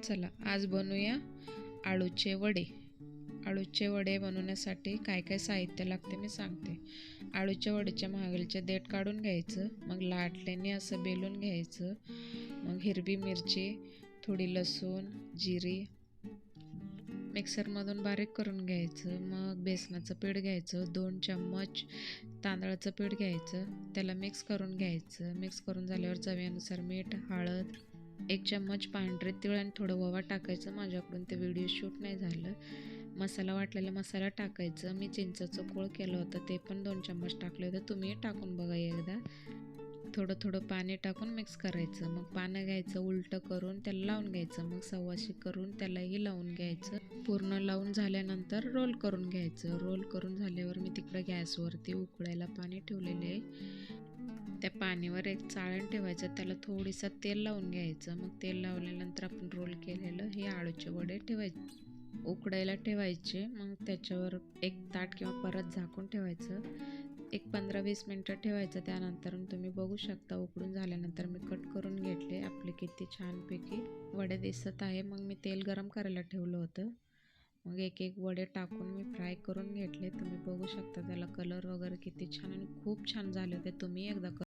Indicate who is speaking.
Speaker 1: चला आज बनवूया आळूचे वडे. आळूचे वडे बनवण्यासाठी काय काय साहित्य लागते मी सांगते. आळूच्या वड्याच्या मागेलचे देठ काढून घ्यायचं, मग लाटल्याने असं बेलून घ्यायचं. मग हिरवी मिरची, थोडी लसूण, जिरी मिक्सरमधून बारीक करून घ्यायचं. मग बेसनाचं पीठ घ्यायचं, 2 चम्मच तांदळाचं पीठ घ्यायचं, त्याला मिक्स करून घ्यायचं. मिक्स करून झाल्यावर चवीनुसार मीठ, हळद, 1 चम्मच पांढरे तीळ आणि थोडं ओवा टाकायचं. माझ्याकडून ते व्हिडिओ शूट नाही झालं. मसाला वाटलेला मसाला टाकायचं. मी चिंचेचं कोळ केलं होतं, ते पण 2 चम्मच टाकले होते. तुम्ही टाकून बघा एकदा. थोडं थोडं पाणी टाकून मिक्स करायचं. मग पानं घ्यायचं, उलटं करून त्याला लावून घ्यायचं. मग सव्वाशी करून त्यालाही लावून घ्यायचं. पूर्ण लावून झाल्यानंतर रोल करून घ्यायचं. रोल करून झाल्यावर मी तिकडं गॅसवरती उकळायला पाणी ठेवलेले आहे. त्या पाण्यावर एक चाळण ठेवायचं, त्याला थोडंसं तेल लावून घ्यायचं. मग तेल लावल्यानंतर आपण रोल केलेलं हे आळूचे वडे उकडायला ठेवायचे. मग त्याच्यावर एक ताट किंवा परत झाकून ठेवायचं. एक 15-20 मिनटं ठेवायचं. त्यानंतर तुम्ही बघू शकता उकडून झाल्यानंतर मी कट करून घेतले. आपले किती छानपैकी वडे दिसत आहे. मग मी तेल गरम करायला ठेवलं होतं. मग एक एक वडे टाकून मी फ्राय करून घेतले. तुम्ही बघू शकता त्याला कलर वगैरे किती छान आणि खूप छान झाले होते. तुम्ही एकदा